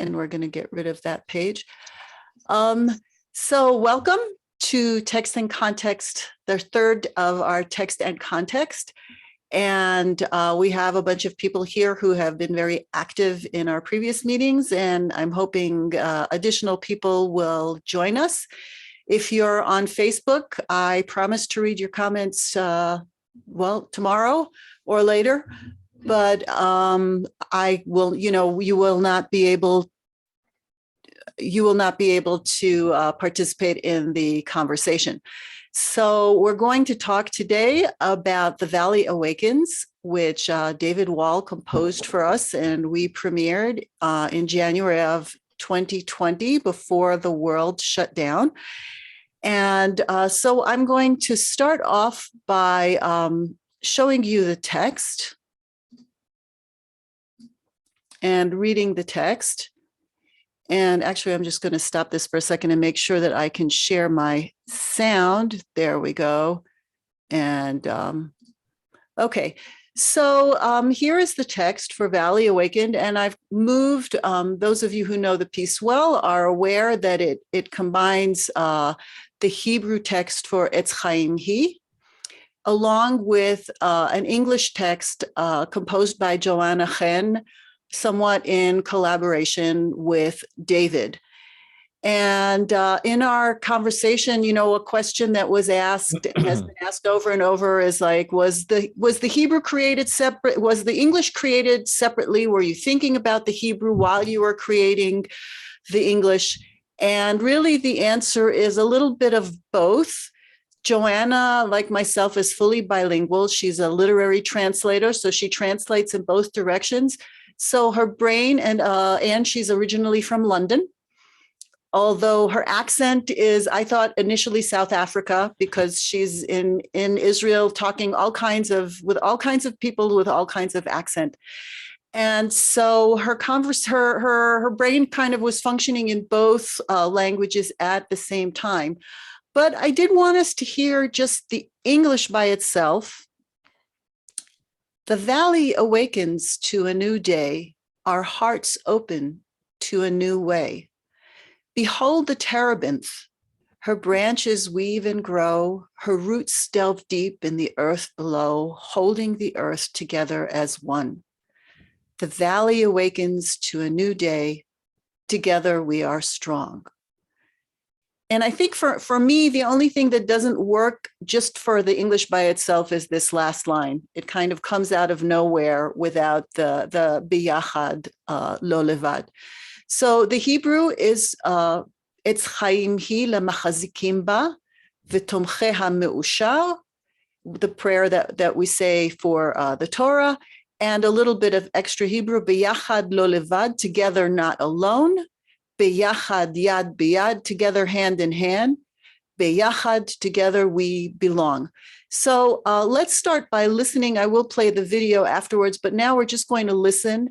and we're going to get rid of that page. So welcome to Text and Context, the third of our Text and Context. And we have a bunch of people here who have been very active in our previous meetings, and I'm hoping additional people will join us. If you're on Facebook, I promise to read your comments, well, tomorrow or later, but I will, you will not be able to participate in the conversation. So we're going to talk today about The Valley Awakens, which David Wohl composed for us, and we premiered in January of 2020 before the world shut down. And so I'm going to start off by showing you the text and reading the text. And actually, I'm just going to stop this for a second and make sure that I can share my sound. There we go. And okay, so here is the text for Valley Awakened. And I've moved, those of you who know the piece well are aware that it combines the Hebrew text for Etz Chaim Hi, along with an English text composed by Joanna Chen, somewhat in collaboration with David. And in our conversation, a question that was asked and has been asked over and over is like, was the Hebrew created separate? Was the English created separately? Were you thinking about the Hebrew while you were creating the English? And really the answer is a little bit of both. Joanna, like myself, is fully bilingual. She's a literary translator, so she translates in both directions. So her brain, and she's originally from London, although her accent is, I thought initially South Africa, because she's in Israel talking with all kinds of people with all kinds of accent. And so her brain kind of was functioning in both languages at the same time. But I did want us to hear just the English by itself. The valley awakens to a new day, our hearts open to a new way. Behold the terebinth, her branches weave and grow, her roots delve deep in the earth below, holding the earth together as one. The valley awakens to a new day, together we are strong. And I think for me, the only thing that doesn't work just for the English by itself is this last line. It kind of comes out of nowhere without the biyachad, lo levad. So the Hebrew is Etz Chaim Hi lemachazikim ba v'tomchei ha'meushar, the prayer that we say for the Torah, and a little bit of extra Hebrew, biyachad lo levad, together not alone. Beyachad yad biyad, together hand in hand. Beyachad, together we belong. So let's start by listening. I will play the video afterwards, but now we're just going to listen,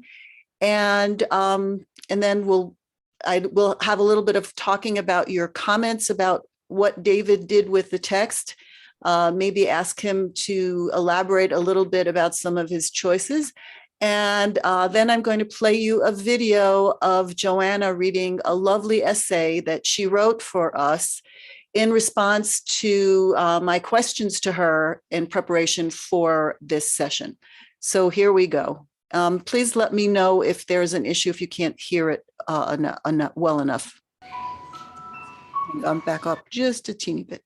and then we'll have a little bit of talking about your comments about what David did with the text. Maybe ask him to elaborate a little bit about some of his choices. And then I'm going to play you a video of Joanna reading a lovely essay that she wrote for us in response to my questions to her in preparation for this session. So here we go. Please let me know if there's an issue, if you can't hear it well enough. I'm back up just a teeny bit.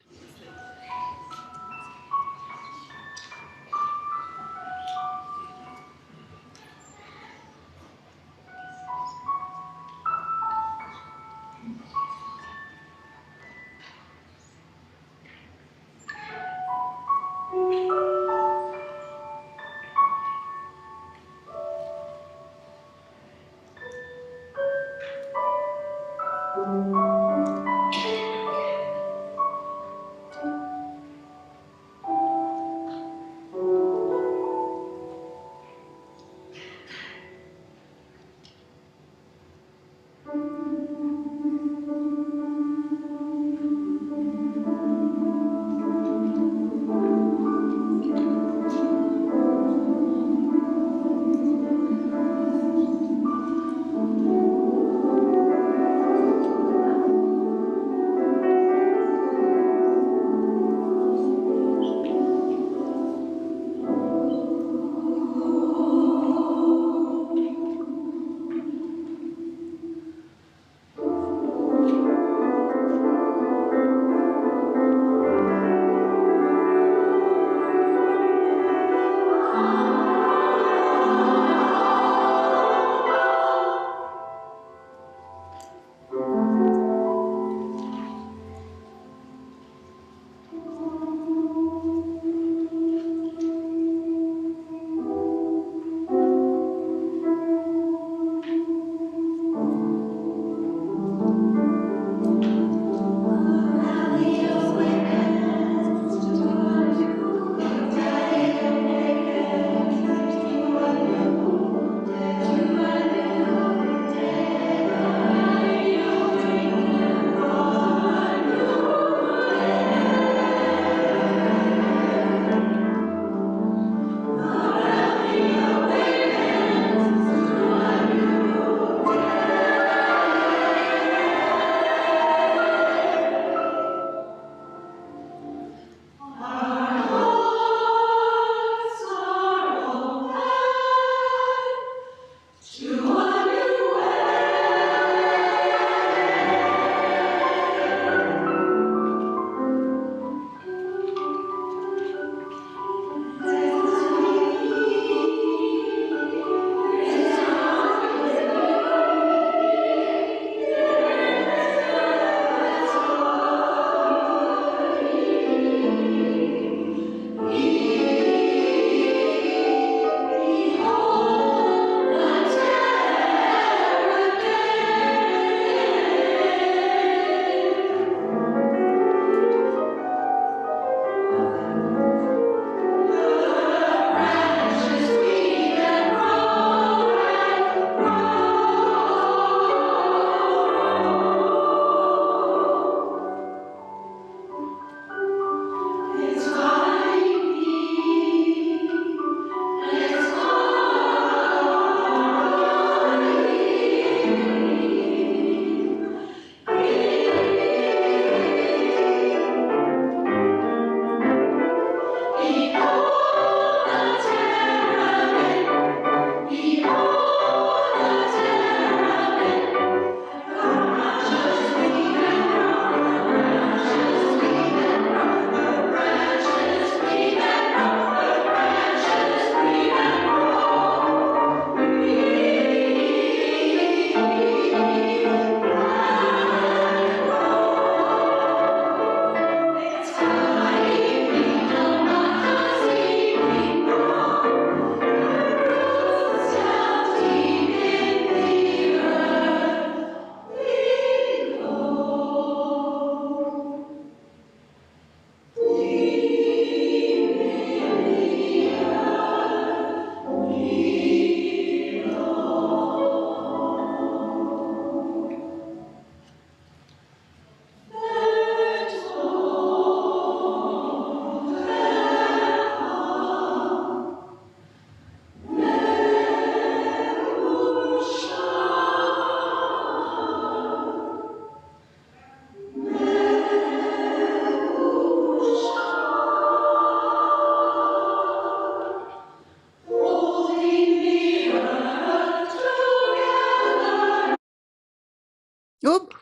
Oop.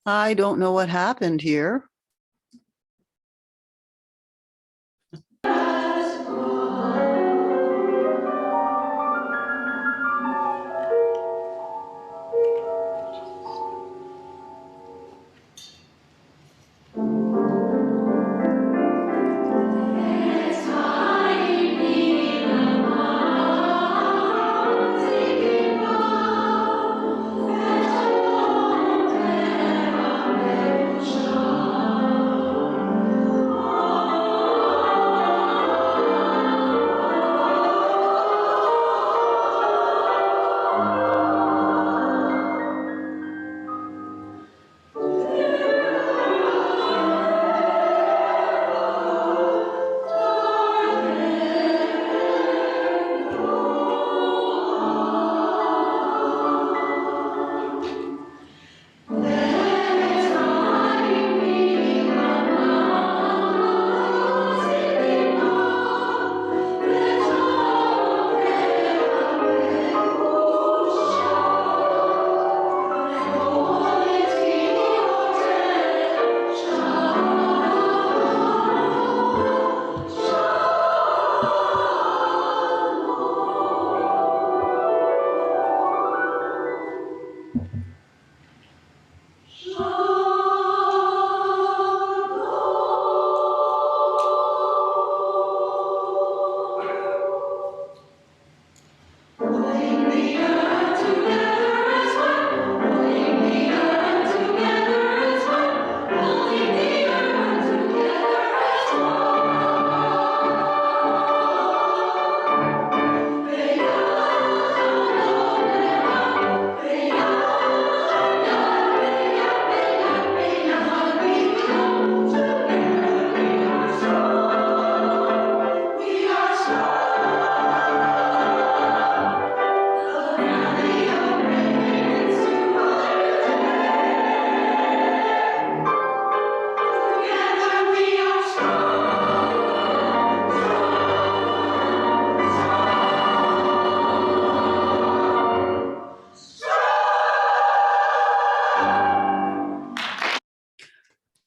I don't know what happened here.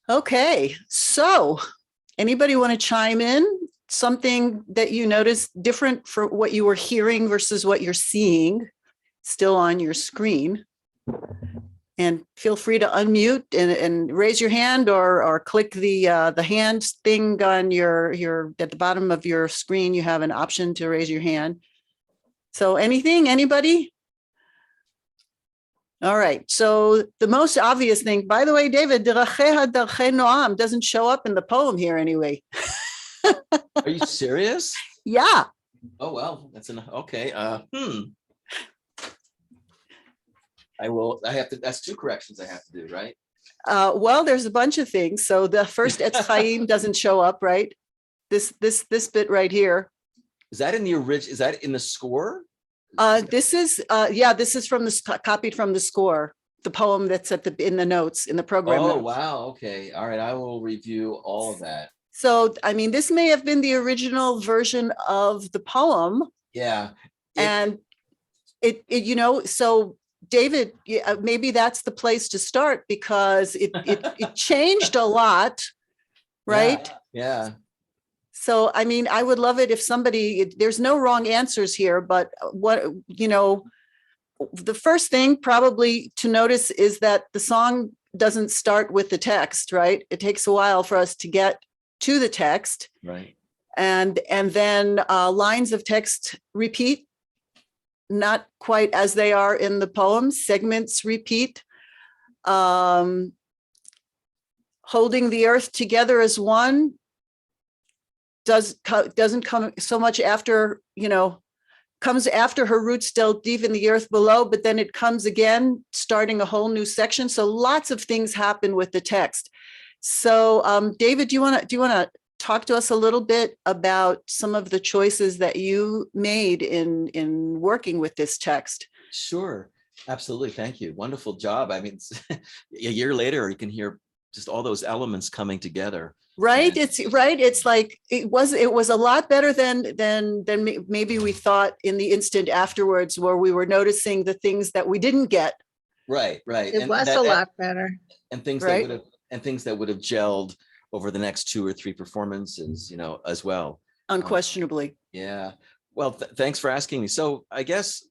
Okay, so anybody want to chime in? Something that you noticed different for what you were hearing versus what you're seeing still on your screen? And feel free to unmute and raise your hand or click the hand thing on your at the bottom of your screen. You have an option to raise your hand. So anything, anybody? All right. So the most obvious thing, by the way, David, doesn't show up in the poem here anyway. Are you serious? Yeah. Oh, well, that's enough. Okay. I have to, that's 2 corrections I have to do, right? Well, there's a bunch of things. So the first Etz Chaim doesn't show up, right? This bit right here. Is that in the original? Is that in the score? This is from the copied from the score, the poem that's in the notes in the program. Oh, notes. wow. Okay. All right. I will review all of that. So, I mean, this may have been the original version of the poem. Yeah. And it so David, maybe that's the place to start because it changed a lot, right? Yeah. So, I mean, I would love it if there's no wrong answers here, but the first thing probably to notice is that the song doesn't start with the text, right? It takes a while for us to get to the text. Right. And then lines of text repeat, not quite as they are in the poem. Segments repeat. Holding the earth together as one doesn't come so much after, comes after her roots delve deep in the earth below, but then it comes again, starting a whole new section. So lots of things happen with the text. So David, do you want to talk to us a little bit about some of the choices that you made in working with this text? Sure. Absolutely. Thank you. Wonderful job. I mean, a year later, you can hear just all those elements coming together. Right. It's right. It's like it was a lot better than maybe we thought in the instant afterwards, where we were noticing the things that we didn't get. Right, right. It was a lot better. And things Right. that would have gelled over the next 2 or 3 performances, as well. Unquestionably. Yeah. Well, thanks for asking me. So I guess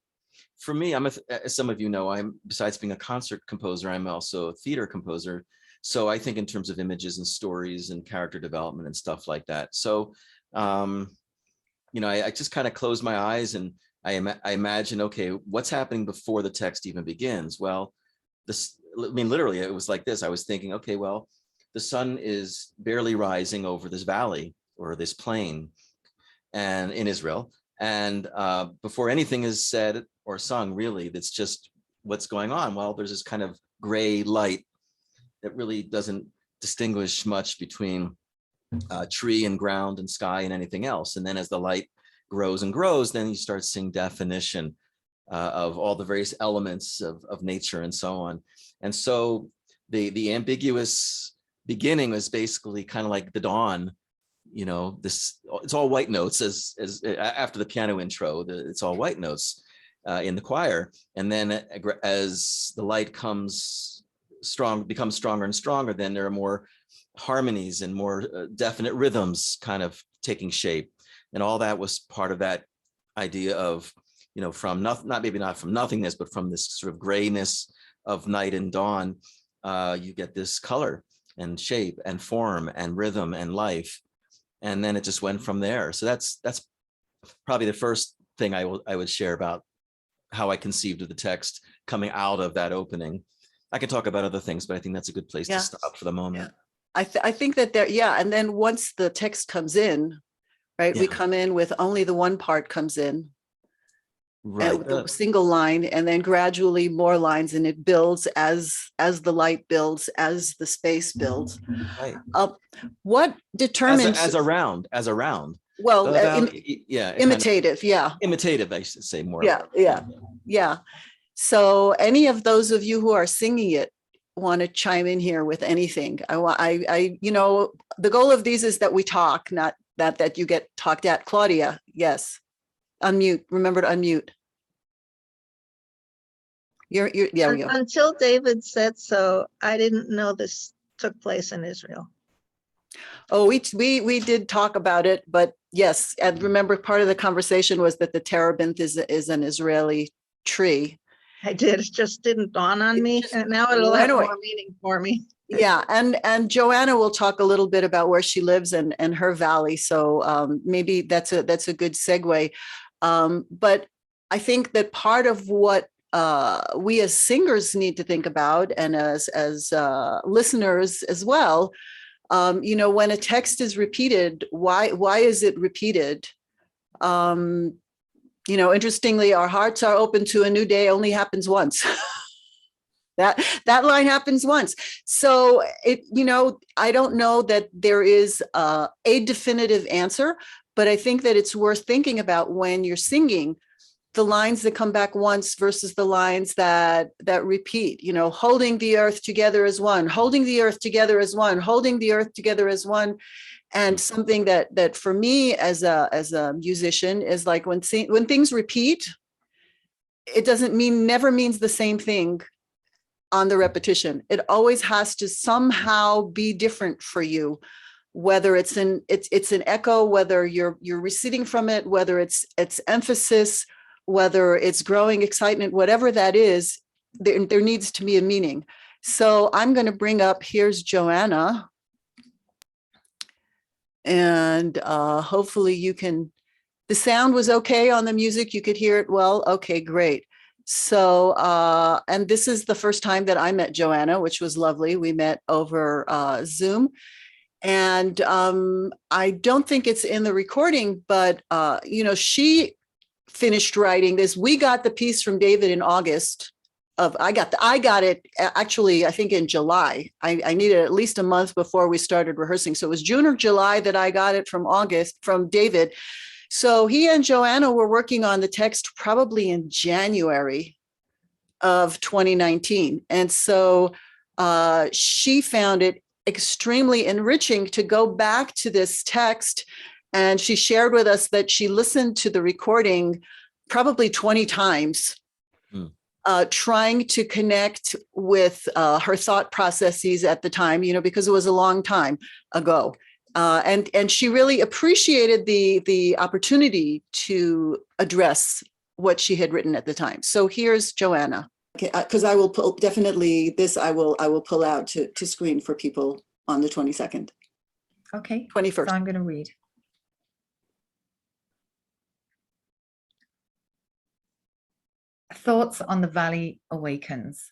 for me, as some of you know, besides being a concert composer, I'm also a theater composer. So I think in terms of images and stories and character development and stuff like that. So, I just kind of close my eyes and I imagine, okay, what's happening before the text even begins? Well, literally, it was like this. I was thinking, okay, well, the sun is barely rising over this valley or this plain and in Israel. And before anything is said or sung, really, that's just what's going on. Well, there's this kind of gray light that really doesn't distinguish much between tree and ground and sky and anything else. And then as the light grows and grows, then you start seeing definition of all the various elements of nature and so on. And so the ambiguous beginning was basically kind of like the dawn. It's all white notes as after the piano intro, it's all white notes in the choir. And then as the light becomes stronger and stronger, then there are more harmonies and more definite rhythms kind of taking shape. And all that was part of that idea of, from not from nothingness, but from this sort of grayness of night and dawn, you get this color and shape and form and rhythm and life. And then it just went from there. So that's probably the first thing I would share about how I conceived of the text coming out of that opening. I can talk about other things, but I think that's a good place to stop for the moment. Yeah. I think that and then once the text comes in, right, we come in with only the one part comes in, right, the single line, and then gradually more lines, and it builds as the light builds, as the space builds. Right. What determines as a round? Well, imitative, imitative, I should say more. Yeah. So any of those of you who are singing it want to chime in here with anything? The goal of these is that we talk, not that you get talked at. Claudia, yes. Unmute. Remember to unmute. You're there we go. Until David said so, I didn't know this took place in Israel. Oh, we did talk about it, but yes, and remember, part of the conversation was that the terebinth is an Israeli tree. I did. It just didn't dawn on me, and now it'll have more meaning for me. Yeah, and Joanna will talk a little bit about where she lives and her valley. So maybe that's a good segue. But I think that part of what we as singers need to think about, and as listeners as well, when a text is repeated, why is it repeated? Interestingly, our hearts are open to a new day only happens once. That line happens once. So I don't know that there is a definitive answer, but I think that it's worth thinking about when you're singing the lines that come back once versus the lines that repeat, holding the earth together as one, holding the earth together as one, holding the earth together as one. And something that for me as a musician is like when things repeat, it never means the same thing on the repetition. It always has to somehow be different for you, whether it's an echo, whether you're receding from it, whether it's emphasis, whether it's growing excitement, whatever that is, there needs to be a meaning. So I'm going to bring up, here's Joanna. And hopefully the sound was okay on the music. You could hear it well. Okay, great. So, and this is the first time that I met Joanna, which was lovely. We met over Zoom. And I don't think it's in the recording, but, she finished writing this. We got the piece from David in August. I got it actually, I think in July. I needed at least a month before we started rehearsing. So it was June or July that I got it from David. So he and Joanna were working on the text probably in January of 2019. And so she found it extremely enriching to go back to this text. And she shared with us that she listened to the recording probably 20 times, trying to connect with her thought processes at the time, because it was a long time ago. And she really appreciated the opportunity to address what she had written at the time. So here's Joanna. Because I will pull definitely this. I will pull out to screen for people on the 22nd. Okay. 21st. So I'm going to read. Thoughts on the Valley Awakens.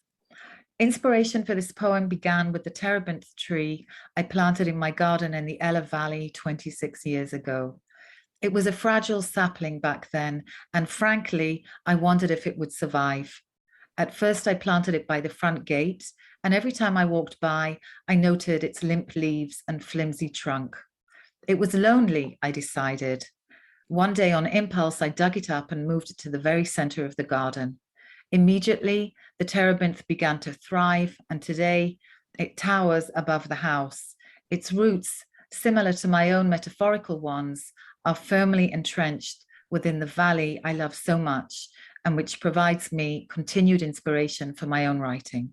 Inspiration for this poem began with the terebinth tree I planted in my garden in the Ella Valley 26 years ago. It was a fragile sapling back then, and frankly, I wondered if it would survive. At first, I planted it by the front gate, and every time I walked by, I noted its limp leaves and flimsy trunk. It was lonely, I decided. One day on impulse, I dug it up and moved it to the very center of the garden. Immediately, the terebinth began to thrive, and today it towers above the house. Its roots, similar to my own metaphorical ones, are firmly entrenched within the valley I love so much, and which provides me continued inspiration for my own writing.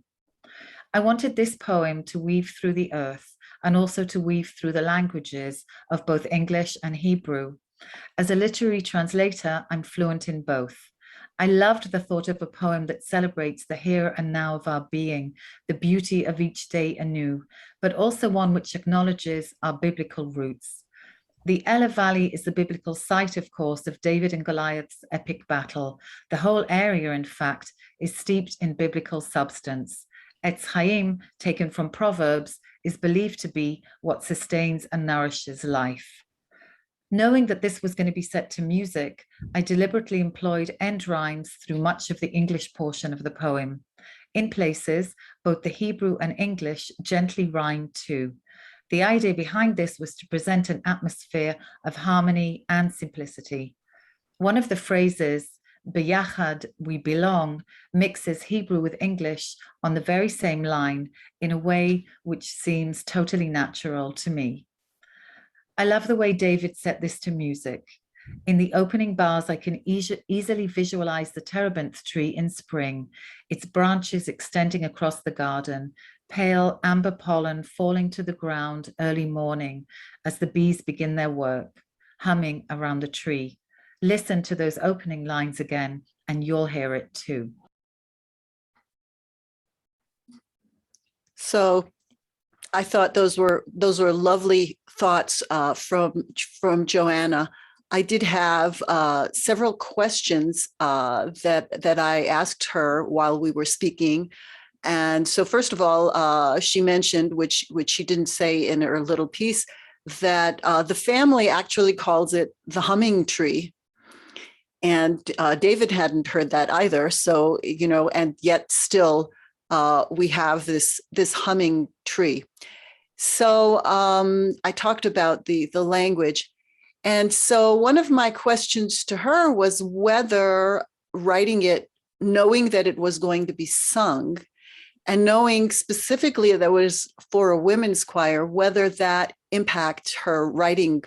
I wanted this poem to weave through the earth and also to weave through the languages of both English and Hebrew. As a literary translator, I'm fluent in both. I loved the thought of a poem that celebrates the here and now of our being, the beauty of each day anew, but also one which acknowledges our biblical roots. The Ella Valley is the biblical site, of course, of David and Goliath's epic battle. The whole area, in fact, is steeped in biblical substance. Etz Chaim, taken from Proverbs, is believed to be what sustains and nourishes life. Knowing that this was going to be set to music, I deliberately employed end rhymes through much of the English portion of the poem. In places, both the Hebrew and English gently rhyme too. The idea behind this was to present an atmosphere of harmony and simplicity. One of the phrases, "B'yachad we belong," mixes Hebrew with English on the very same line in a way which seems totally natural to me. I love the way David set this to music. In the opening bars, I can easily visualize the terebinth tree in spring, its branches extending across the garden, pale amber pollen falling to the ground early morning as the bees begin their work, humming around the tree. Listen to those opening lines again, and you'll hear it too. So I thought those were lovely thoughts from Joanna. I did have several questions that I asked her while we were speaking. And so first of all, she mentioned, which she didn't say in her little piece, that the family actually calls it the humming tree. And David hadn't heard that either. So, and yet still we have this humming tree. So I talked about the language. And so one of my questions to her was whether writing it, knowing that it was going to be sung, and knowing specifically that it was for a women's choir, whether that impacted her writing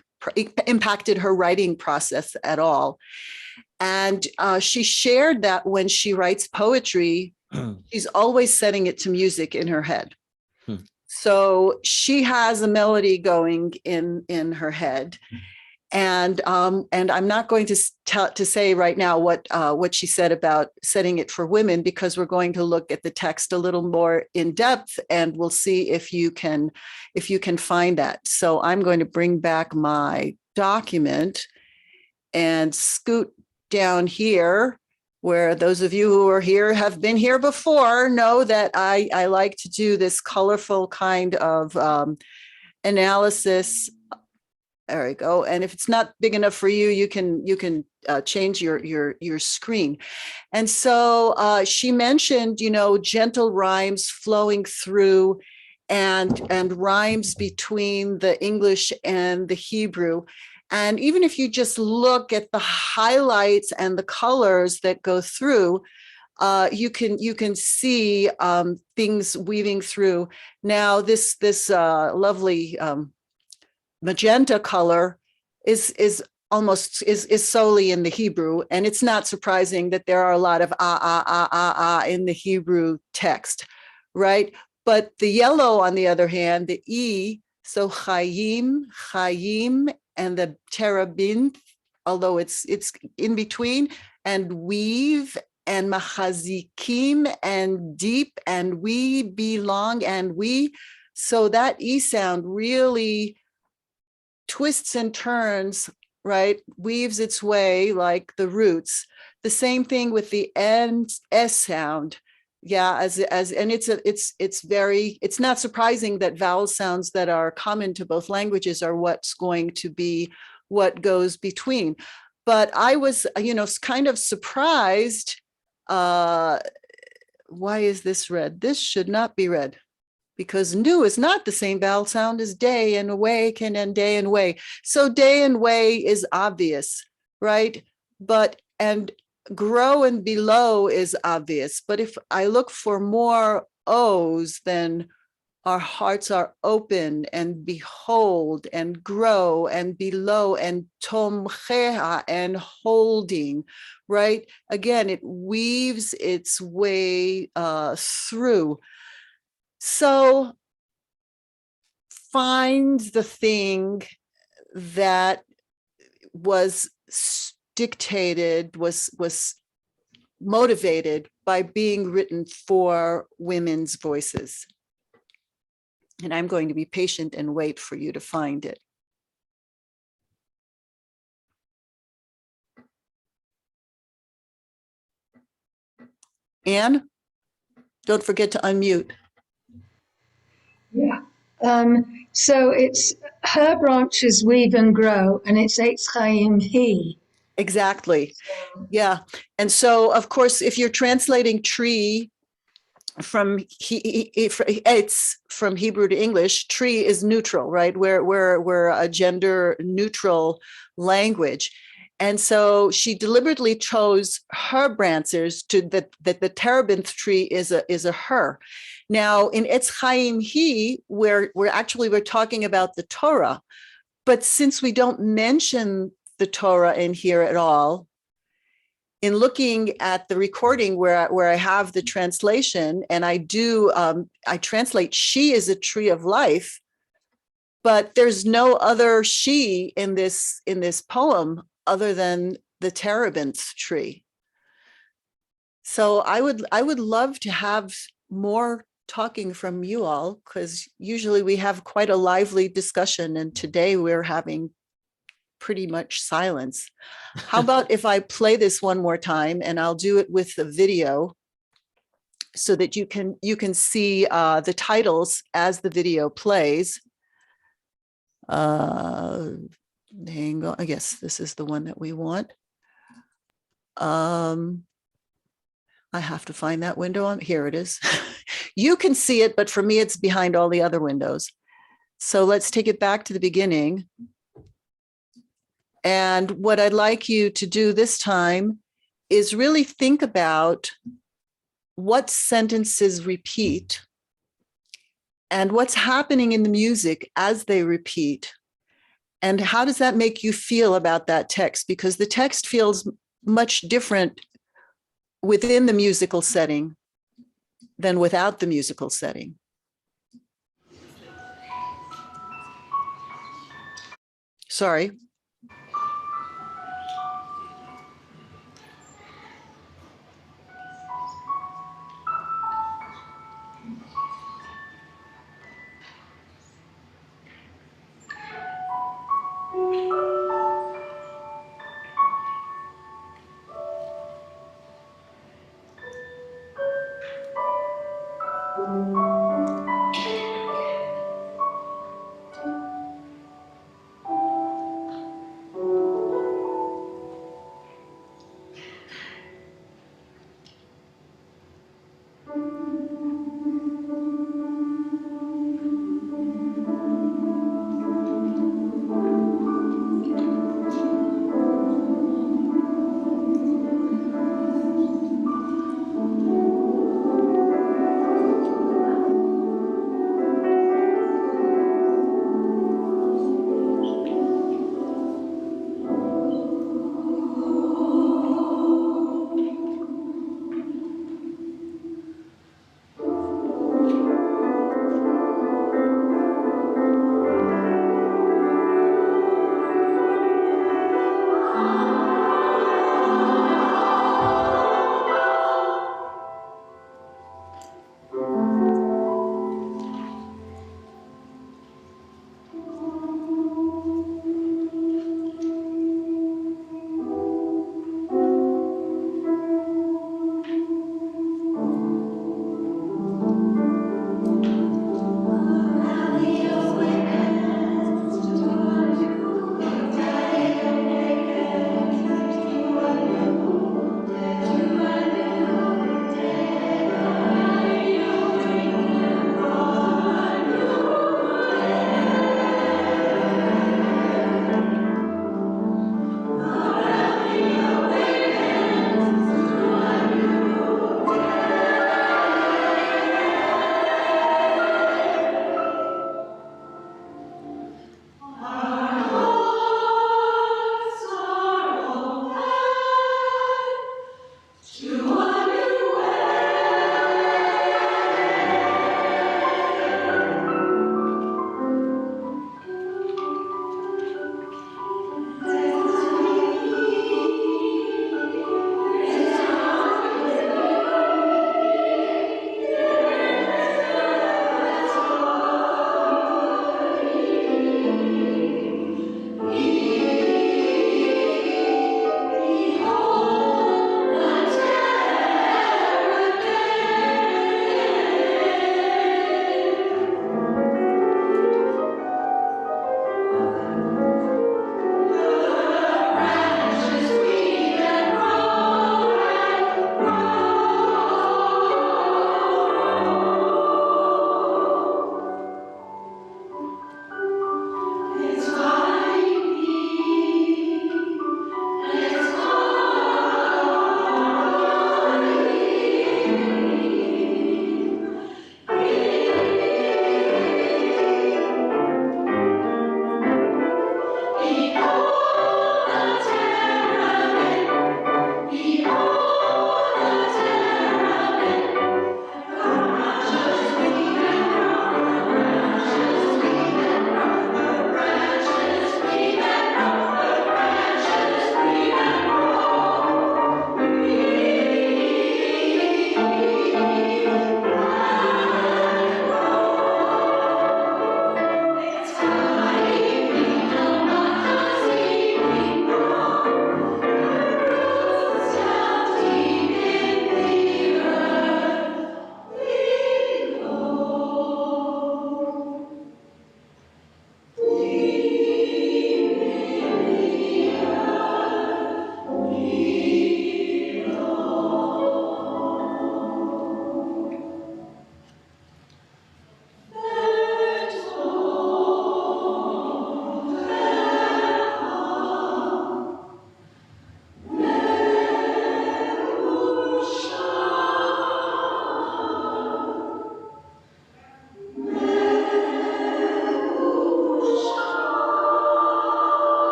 process at all. And she shared that when she writes poetry, she's always setting it to music in her head. So she has a melody going in her head. And I'm not going to say right now what she said about setting it for women, because we're going to look at the text a little more in depth, and we'll see if you can find that. So I'm going to bring back my document and scoot down here, where those of you who are here have been here before know that I like to do this colorful kind of analysis. There we go. And if it's not big enough for you, you can change your screen. And so she mentioned, gentle rhymes flowing through and rhymes between the English and the Hebrew. And even if you just look at the highlights and the colors that go through, you can see things weaving through. Now, this lovely magenta color is solely in the Hebrew, and it's not surprising that there are a lot of in the Hebrew text, right? But the yellow, on the other hand, the E, so chayim, and the terabinth, although it's in between, and weave, and machazikim, and deep, and we belong, and we. So that E sound really twists and turns, right? Weaves its way like the roots. The same thing with the N S sound. Yeah, and it's not surprising that vowel sounds that are common to both languages are what's going to be what goes between. But I was, kind of surprised. Why is this red? This should not be red, because new is not the same vowel sound as day and awaken and day and way. So day and way is obvious, right? And grow and below is obvious. But if I look for more O's, then our hearts are open, and behold, and grow, and below, and tomcheha, and holding, right? Again, it weaves its way through. So find the thing that was dictated, was motivated by being written for women's voices. And I'm going to be patient and wait for you to find it. Anne, don't forget to unmute. Yeah. So it's her branches weave and grow, and it's Eitz Chaim he. Exactly. Yeah. And so, of course, if you're translating tree it's from Hebrew to English, tree is neutral, right? We're a gender neutral language. And so she deliberately chose her branches that the terebinth tree is a her. Now in Etz Chaim he, we're talking about the Torah, but since we don't mention the Torah in here at all, in looking at the recording where I have the translation, and I translate she is a tree of life, but there's no other she in this poem other than the terebinth tree. So I would love to have more talking from you all, because usually we have quite a lively discussion, and today we're having pretty much silence. How about if I play this one more time, and I'll do it with the video so that you can see the titles as the video plays. Hang on, I guess this is the one that we want. I have to find that window. Here it is. You can see it, but for me, it's behind all the other windows. So let's take it back to the beginning. And what I'd like you to do this time is really think about what sentences repeat and what's happening in the music as they repeat. And how does that make you feel about that text? Because the text feels much different within the musical setting than without the musical setting. Sorry.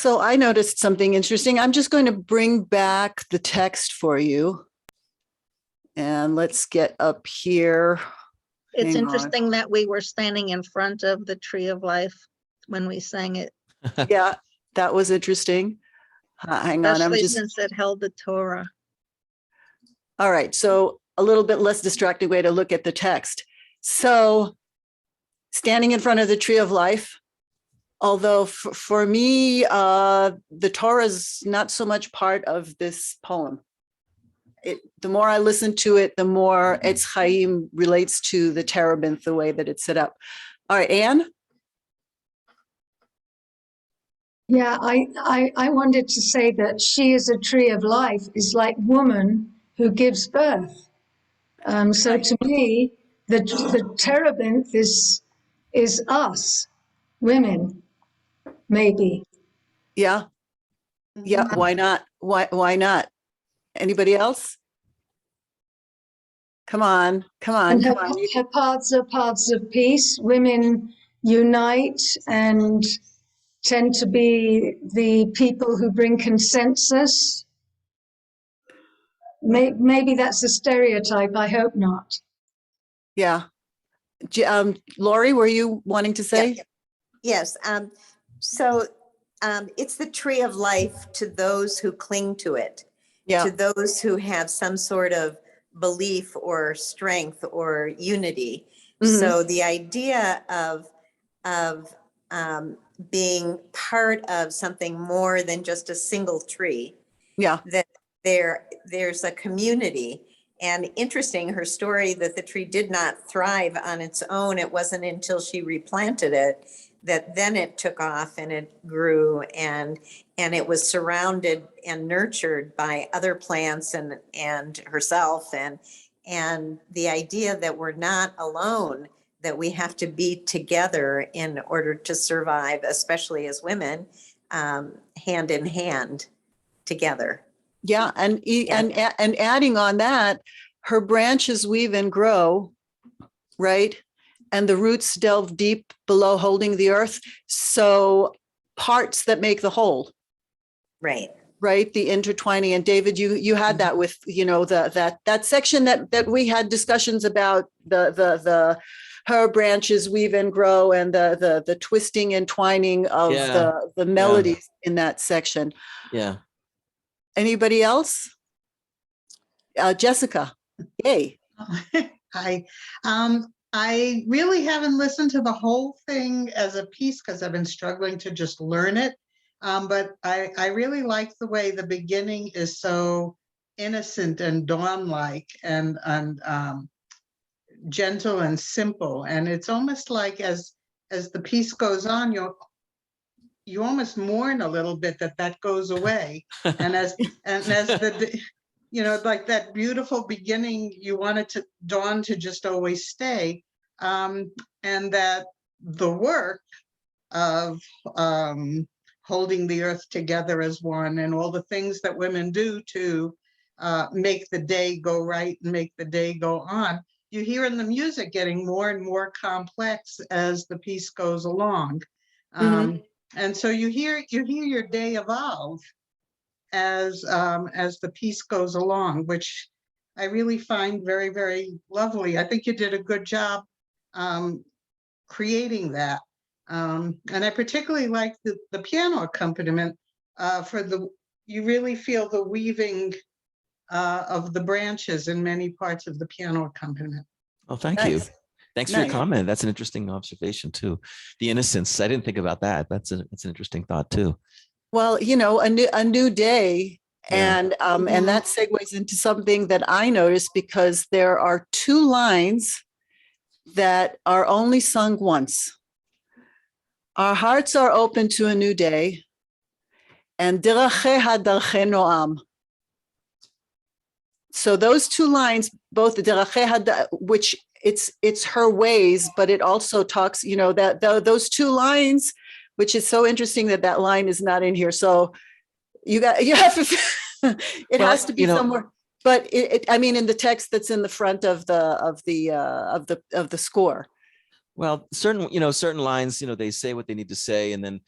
So I noticed something interesting. I'm just going to bring back the text for you. And let's get up here. It's Hang on. interesting that we were standing in front of the tree of life when we sang it, Yeah, that was interesting. Hang on, especially since it held the Torah. all right. So a little bit less distracting way to look at the text. So standing in front of the tree of life, although for me, the Torah is not so much part of this poem. The more I listen to it, the more Etz Chaim relates to the terebinth, the way that it's set up. All right, Anne? Yeah, I wanted to say that she is a tree of life is like woman who gives birth. So to me, the terebinth is us, women, maybe. Yeah, yeah, why not? Why not? Anybody else? Come on, come on, And come on. her paths are paths of peace. Women unite and tend to be the people who bring consensus. Maybe that's a stereotype. I hope not. Yeah. Lori, were you wanting to say? Yes. So it's the tree of life to those who cling to it, Yeah. to those who have some sort of belief or strength or unity. Mhm. So the idea of being part of something more than just a single tree, Yeah. that there's a community. And interesting, her story that the tree did not thrive on its own. It wasn't until she replanted it that then it took off and it grew, and it was surrounded and nurtured by other plants and herself, and the idea that we're not alone, that we have to be together in order to survive, especially as women, hand in hand together. Yeah. And adding on that, her branches weave and grow, right? And the roots delve deep below, holding the earth. So parts that make the whole. Right. Right, the intertwining. And David, you had that with, you know, that section that we had discussions about, the her branches weave and grow, and the twisting and twining of the melodies in that section. Yeah. Anybody else? Jessica, yay. Hi. I really haven't listened to the whole thing as a piece because I've been struggling to just learn it. But I really like the way the beginning is so innocent and dawn-like and gentle and simple. And it's almost like as the piece goes on, you almost mourn a little bit that goes away. And as the you know, like that beautiful beginning, you want it to dawn to just always stay. And that the work of holding the earth together as one, and all the things that women do to make the day go right and make the day go on, you hear in the music getting more and more complex as the piece goes along. And so you hear your day evolve as the piece goes along, which I really find very, very lovely. I think you did a good job creating that. And I particularly like the piano accompaniment you really feel the weaving of the branches in many parts of the piano accompaniment. Oh, thank Nice. you. Thanks for Nice. your comment. That's an interesting observation too. The innocence. I didn't think about that. That's an interesting thought too. Well, you know, a new day. Yeah. And that segues into something that I noticed, because there are two lines that are only sung once. Our hearts are open to a new day, and Deracheha darchei noam. So those two lines, both the Deracheha, which it's her ways, but it also talks, you know, that those two lines, which is so interesting that line is not in here. So you have to, it has to be somewhere. But I mean, in the text that's in the front of the score. Well, certain lines, they say what they need to say, and then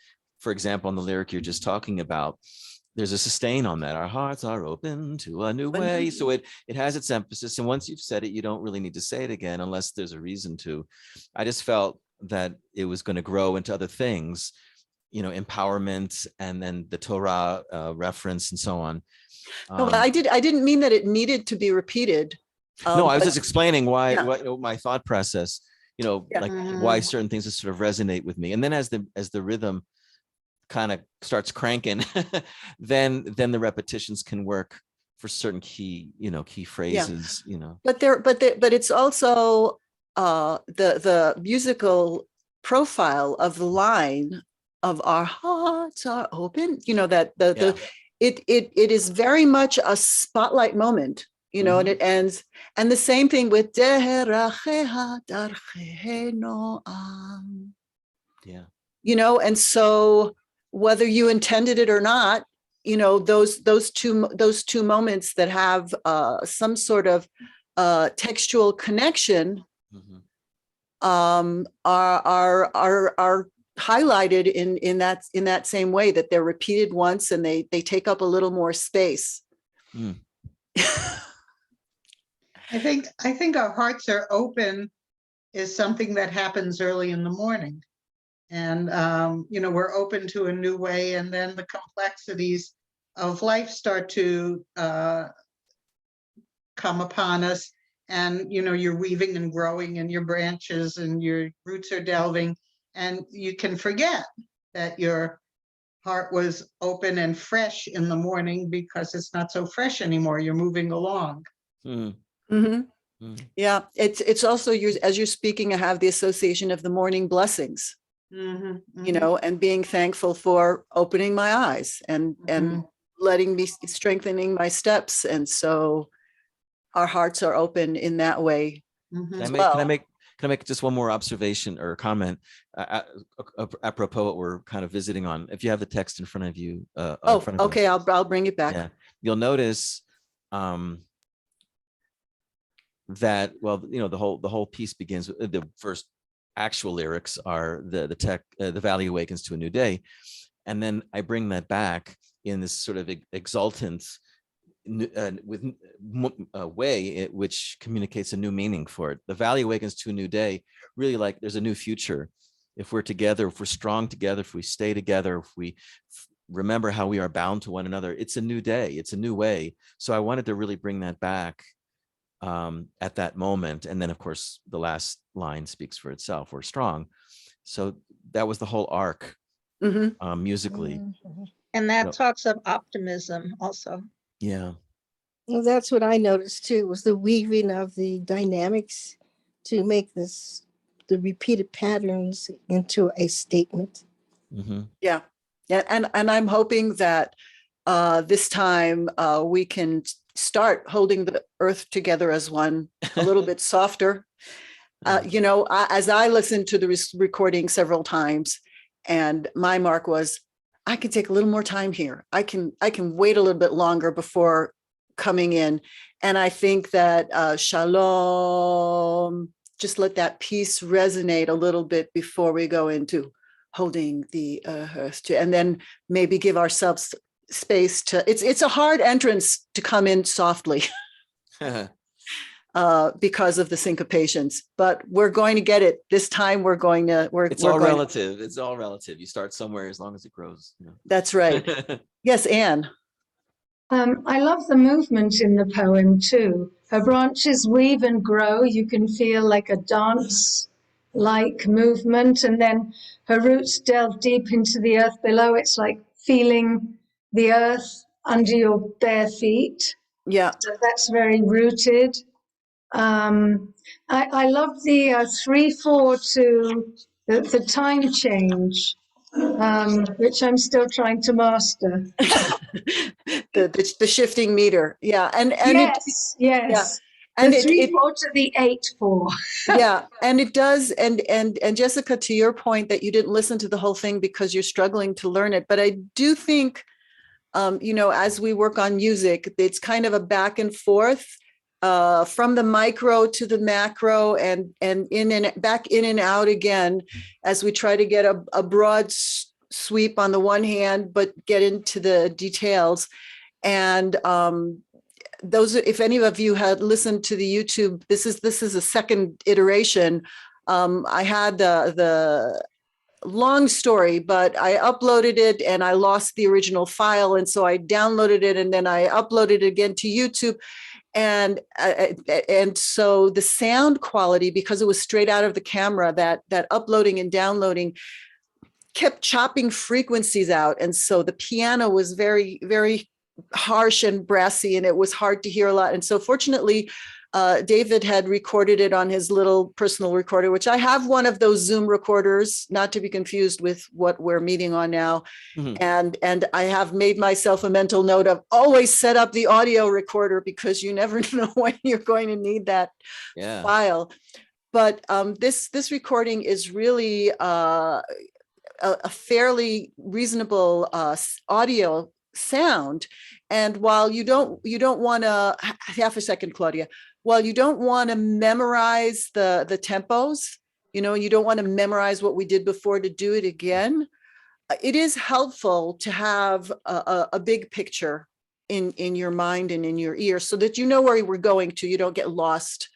for example, on the lyric you're just talking about, there's a sustain on that. Our hearts are open to a new way. So it has its emphasis. And once you've said it, you don't really need to say it again unless there's a reason to. I just felt that it was going to grow into other things, you know, empowerment, and then the Torah reference and so on. No, I didn't mean that it needed to be repeated. No, I was But- just explaining why, Yeah. what my thought process, you know, Yeah. like why certain things just sort of resonate with me. And then as the rhythm kind of starts cranking, then the repetitions can work for certain key phrases, you know. But it's also the musical profile of the line of our hearts are open, you know, that it is very much a spotlight moment, you know, and it ends. And the same thing with Deracheha darchei noam. Yeah. You know, and so whether you intended it or not, you know, those two moments that have some sort of textual connection are highlighted in that same way, that they're repeated once and they take up a little more space. I think our hearts are open is something that happens early in the morning. And, you know, we're open to a new way, and then the complexities of life start to come upon us. And, you know, you're weaving and growing in your branches and your roots are delving, and you can forget that your heart was open and fresh in the morning because it's not so fresh anymore. You're moving along. Yeah, it's also, as you're speaking, I have the association of the morning blessings. You know, and being thankful for opening my eyes and letting me, strengthening my steps. And so our hearts are open in that way. Can I make just one more observation or comment apropos what we're kind of visiting on? If you have the text in front of you. Okay, I'll bring it back. Yeah, you'll notice that, well, you know, the whole piece begins with the first actual lyrics are the valley awakens to a new day, and then I bring that back in this sort of exultant way, which communicates a new meaning for it. The valley awakens to a new day, really like there's a new future if we're together, if we're strong together, if we stay together, if we remember how we are bound to one another. It's a new day, it's a new way. So I wanted to really bring that back at that moment. And then of course the last line speaks for itself, we're strong. So that was the whole arc musically. And that talks of optimism also. Yeah. Well, that's what I noticed too, was the weaving of the dynamics to make the repeated patterns into a statement. Yeah. And I'm hoping that this time we can start holding the earth together as one, a little bit softer. You know, as I listened to the recording several times, and my mark was, I can take a little more time here. I can wait a little bit longer before coming in. And I think that shalom, just let that piece resonate a little bit before we go into holding the earth to, and then maybe give ourselves space to, it's a hard entrance to come in softly because of the syncopations, but we're going to get it this time. It's all relative. It's all relative. You start somewhere as long as it grows. You know? That's right. Yes, Anne. I love the movement in the poem too. Her branches weave and grow. You can feel like a dance-like movement, and then her roots delve deep into the earth below. It's like feeling the earth under your bare feet. Yeah. So that's very rooted. I love the 3/4 to the time change, which I'm still trying to master. the shifting meter. Yeah. And yes. Yeah. And the 3/4 to the 8/4. Yeah. And it does. And Jessica, to your point that you didn't listen to the whole thing because you're struggling to learn it. But I do think, you know, as we work on music, it's kind of a back and forth from the micro to the macro, and back in and out again, as we try to get a broad sweep on the one hand, but get into the details. And those, if any of you had listened to the YouTube, this is a second iteration. I had the long story, but I uploaded it and I lost the original file. And so I downloaded it and then I uploaded it again to YouTube. And so the sound quality, because it was straight out of the camera, that uploading and downloading kept chopping frequencies out. And so the piano was very, very harsh and brassy, and it was hard to hear a lot. And so fortunately, David had recorded it on his little personal recorder, which I have one of those Zoom recorders, not to be confused with what we're meeting on now. And I have made myself a mental note of always set up the audio recorder, because you never know when you're going to need that file. But this recording is really a fairly reasonable audio sound. And while you don't want to, half a second, Claudia, while you don't want to memorize the tempos, you don't want to memorize what we did before to do it again, it is helpful to have a big picture in your mind and in your ear, so that you know where we're going to. You don't get lost.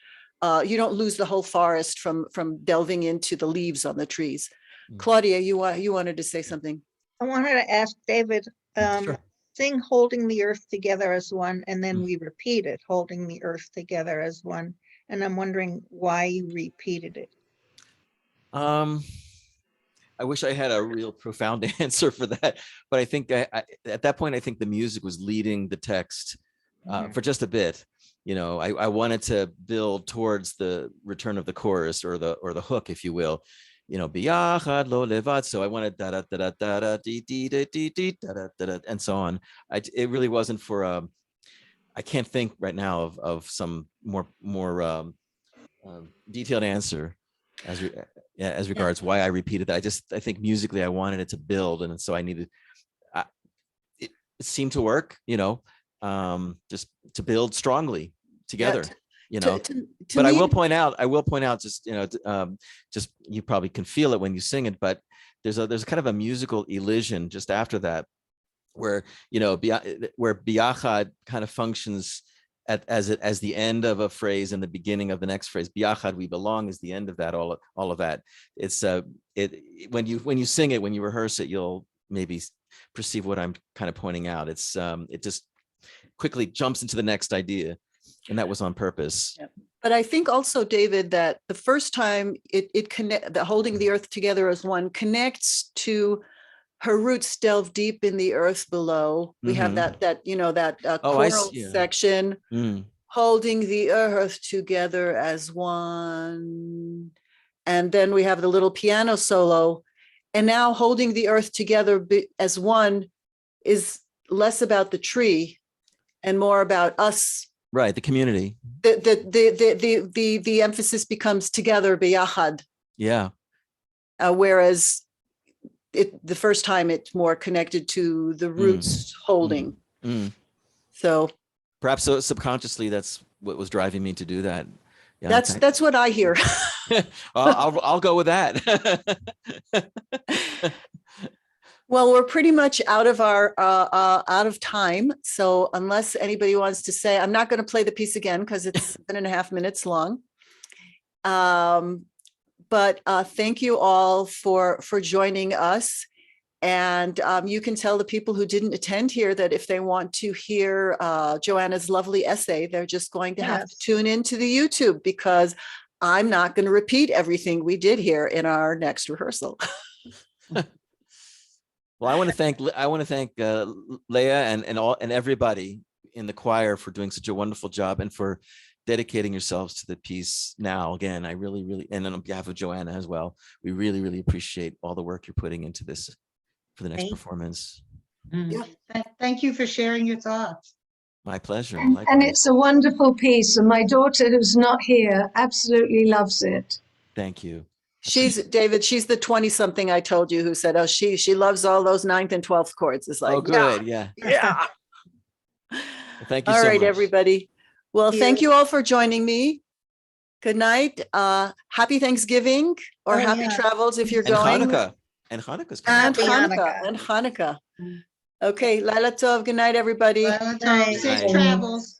You don't lose the whole forest from delving into the leaves on the trees. Claudia, you wanted to say something. I wanted to ask David, Sure. sing Holding the Earth Together as One, and then we repeat it, Holding the Earth Together as One. And I'm wondering why you repeated it. I wish I had a real profound answer for that, but I think at that point, I think the music was leading the text for just a bit. I wanted to build towards the return of the chorus, or the hook, if you will. Biyachad lo levad. So I wanted da da da da da dee dee dee dee dee da da da and so on. It really wasn't for I can't think right now of some more detailed answer as regards why I repeated that. I think musically I wanted it to build, and so I needed. It seemed to work, just to build strongly together. But I will point out, just just you probably can feel it when you sing it, but there's kind of a musical elision just after that, where where biyachad kind of functions as the end of a phrase and the beginning of the next phrase. Biyachad, we belong, is the end of that. All of that. It's when you sing it, when you rehearse it, you'll maybe perceive what I'm kind of pointing out. It's it just quickly jumps into the next idea. And that was on purpose. Yeah. But I think also, David, that the first time the Holding the Earth Together as One connects to her roots delve deep in the earth below. We have that choral section, holding the earth together as one. And then we have the little piano solo. And now holding the earth together as one is less about the tree and more about us. Right, the community. The emphasis becomes together, biyachad. Yeah. Whereas the first time it's more connected to the roots holding. So perhaps subconsciously that's what was driving me to do that. Yeah, that's what I hear. I'll go with that. Well, we're pretty much out of time. So unless anybody wants to say, I'm not going to play the piece again because it's 7.5 minutes long. But thank you all for joining us. And you can tell the people who didn't attend here that if they want to hear Joanna's lovely essay, they're just going to have to tune into the YouTube, because I'm not going to repeat everything we did here in our next rehearsal. Well, I want to thank Leah and everybody in the choir for doing such a wonderful job and for dedicating yourselves to the piece now. Again, I really, and on behalf of Joanna as well, we really, really appreciate all the work you're putting into this for the next performance. Yeah. Thank you for sharing your thoughts. My pleasure. And it's a wonderful piece. And my daughter, who's not here, absolutely loves it. Thank you. She's David. She's the 20-something I told you who said, "Oh, she loves all those 9th and 12th chords." It's like, oh, good, yeah. Well, thank you. All so right, much. everybody. Well, thank you all for joining me. Good night. Happy Thanksgiving or happy travels if you're And going. Hanukkah. And Hanukkah's coming. And Happy Hanukkah. Hanukkah. And Hanukkah. Okay, Laila Tov. Good night, everybody. Laila Tov, Night. safe Night. travels.